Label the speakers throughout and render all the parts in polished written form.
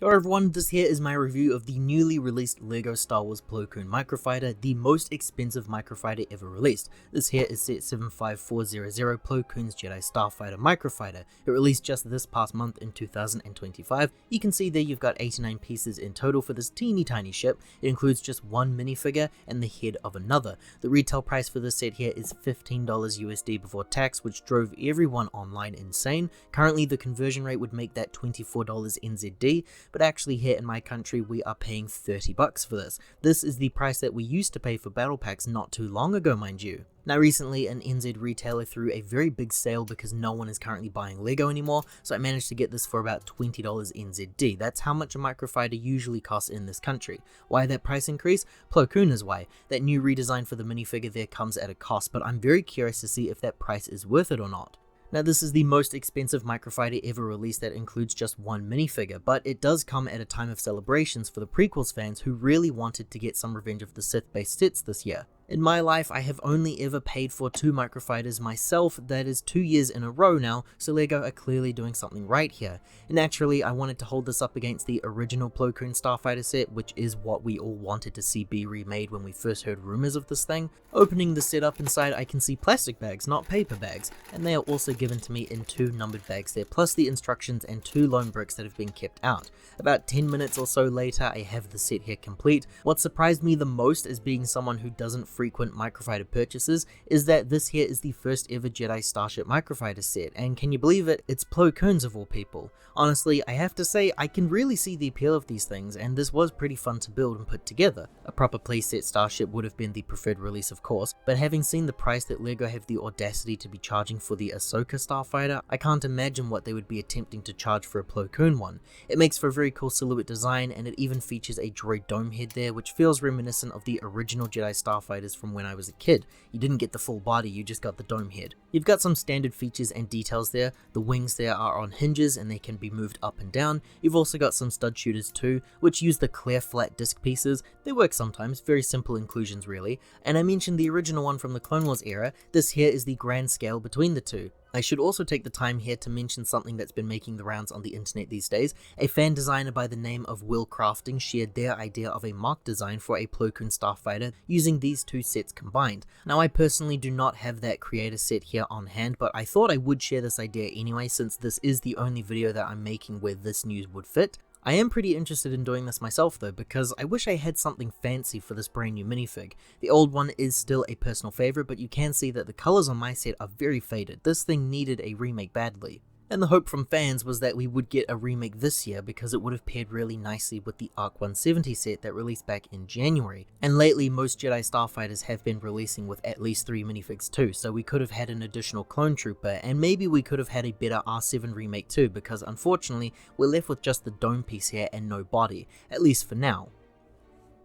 Speaker 1: Hello everyone, this here is my review of the newly released LEGO Star Wars Plo Koon Microfighter, the most expensive microfighter ever released. This here is set 75400 Plo Koon's Jedi Starfighter Microfighter. It released just this past month in 2025. You can see there you've got 89 pieces in total for this teeny tiny ship. It includes just one minifigure and the head of another. The retail price for this set here is $15 USD before tax, which drove everyone online insane. Currently the conversion rate would make that $24 NZD. But actually here in my country we are paying $30 for this. This is the price that we used to pay for battle packs not too long ago, mind you. Now recently an NZ retailer threw a very big sale because no one is currently buying LEGO anymore, so I managed to get this for about $20 NZD. That's how much a microfighter usually costs in this country. Why that price increase? Plo Koon is why. That new redesign for the minifigure there comes at a cost, but I'm very curious to see if that price is worth it or not. Now this is the most expensive microfighter ever released that includes just one minifigure, but it does come at a time of celebrations for the prequels fans who really wanted to get some Revenge of the Sith based sets this year. In my life, I have only ever paid for 2 microfighters myself, that is 2 years in a row now, so LEGO are clearly doing something right here. And naturally, I wanted to hold this up against the original Plo Koon Starfighter set, which is what we all wanted to see be remade when we first heard rumors of this thing. Opening the set up inside, I can see plastic bags, not paper bags, and they are also given to me in 2 numbered bags there, plus the instructions and 2 lone bricks that have been kept out. About 10 minutes or so later, I have the set here complete. What surprised me the most as being someone who doesn't frequent microfighter purchases is that this here is the first ever Jedi Starship Microfighter set, and can you believe it, it's Plo Koon's of all people. Honestly, I have to say I can really see the appeal of these things, and this was pretty fun to build and put together. A proper playset Starship would have been the preferred release of course, but having seen the price that LEGO have the audacity to be charging for the Ahsoka Starfighter, I can't imagine what they would be attempting to charge for a Plo Koon one. It makes for a very cool silhouette design, and it even features a droid dome head there, which feels reminiscent of the original Jedi Starfighters from when I was a kid. You didn't get the full body, you just got the dome head. You've got some standard features and details there. The wings there are on hinges and they can be moved up and down. You've also got some stud shooters too, which use the clear flat disc pieces. They work sometimes, very simple inclusions really. And I mentioned the original one from the Clone Wars era. This here is the grand scale between the two. I should also take the time here to mention something that's been making the rounds on the internet these days. A fan designer by the name of Will Crafting shared their idea of a mock design for a Plo Koon Starfighter using these 2 sets combined. Now I personally do not have that creator set here on hand, but I thought I would share this idea anyway since this is the only video that I'm making where this news would fit. I am pretty interested in doing this myself though, because I wish I had something fancy for this brand new minifig. The old one is still a personal favourite, but you can see that the colours on my set are very faded. This thing needed a remake badly. And the hope from fans was that we would get a remake this year because it would have paired really nicely with the ARC 170 set that released back in January. And lately most Jedi Starfighters have been releasing with at least 3 minifigs too, so we could have had an additional clone trooper, and maybe we could have had a better R7 remake too, because unfortunately we're left with just the dome piece here and no body, at least for now.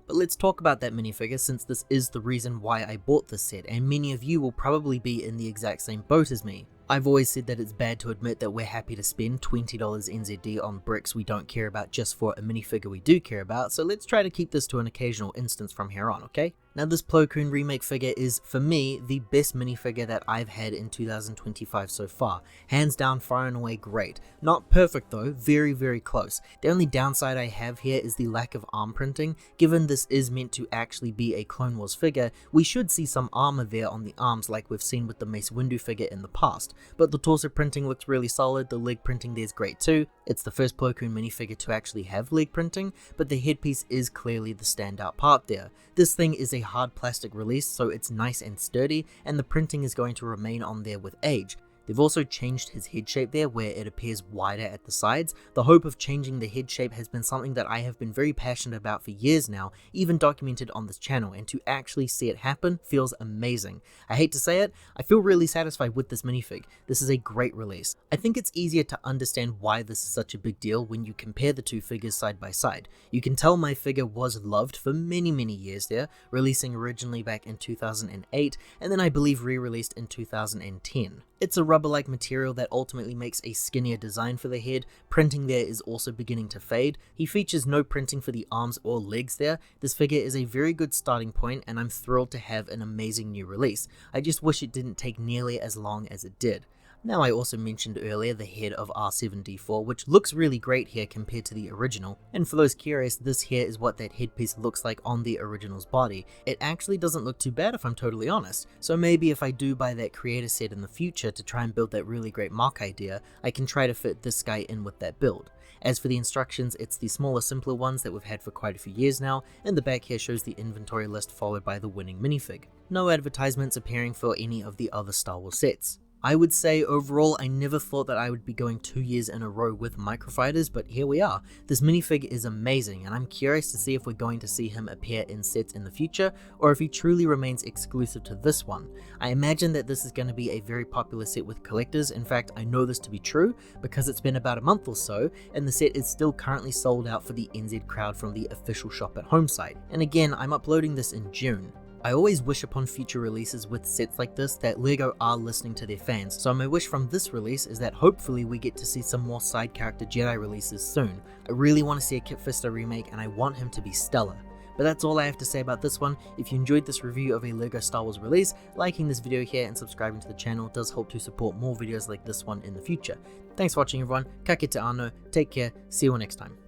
Speaker 1: But let's talk about that minifigure since this is the reason why I bought this set, and many of you will probably be in the exact same boat as me. I've always said that it's bad to admit that we're happy to spend $20 NZD on bricks we don't care about just for a minifigure we do care about, so let's try to keep this to an occasional instance from here on, okay? Now this Plo Koon remake figure is, for me, the best minifigure that I've had in 2025 so far. Hands down, far and away great. Not perfect though, very very close. The only downside I have here is the lack of arm printing. Given this is meant to actually be a Clone Wars figure, we should see some armor there on the arms like we've seen with the Mace Windu figure in the past. But the torso printing looks really solid, the leg printing there's great too. It's the first Plo Koon minifigure to actually have leg printing, but the headpiece is clearly the standout part there. This thing is a hard plastic release, so it's nice and sturdy, and the printing is going to remain on there with age. They've also changed his head shape there where it appears wider at the sides. The hope of changing the head shape has been something that I have been very passionate about for years now, even documented on this channel, and to actually see it happen feels amazing. I hate to say it, I feel really satisfied with this minifig. This is a great release. I think it's easier to understand why this is such a big deal when you compare the 2 figures side by side. You can tell my figure was loved for many years there, releasing originally back in 2008, and then I believe re-released in 2010. It's a rubber-like material that ultimately makes a skinnier design for the head. Printing there is also beginning to fade. He features no printing for the arms or legs there. This figure is a very good starting point, and I'm thrilled to have an amazing new release. I just wish it didn't take nearly as long as it did. Now, I also mentioned earlier the head of R7-D4, which looks really great here compared to the original, and for those curious, this here is what that headpiece looks like on the original's body. It actually doesn't look too bad if I'm totally honest, so maybe if I do buy that creator set in the future to try and build that really great mock idea, I can try to fit this guy in with that build. As for the instructions, it's the smaller, simpler ones that we've had for quite a few years now, and the back here shows the inventory list followed by the winning minifig. No advertisements appearing for any of the other Star Wars sets. I would say overall I never thought that I would be going 2 years in a row with Microfighters, but here we are. This minifig is amazing and I'm curious to see if we're going to see him appear in sets in the future or if he truly remains exclusive to this one. I imagine that this is going to be a very popular set with collectors. In fact, I know this to be true because it's been about a month or so and the set is still currently sold out for the NZ crowd from the official shop at home site. And again, I'm uploading this in June. I always wish upon future releases with sets like this that LEGO are listening to their fans, so my wish from this release is that hopefully we get to see some more side character Jedi releases soon. I really want to see a Kit Fisto remake and I want him to be stellar. But that's all I have to say about this one. If you enjoyed this review of a LEGO Star Wars release, liking this video here and subscribing to the channel does help to support more videos like this one in the future. Thanks for watching everyone, ka kite anō, take care, see you all next time.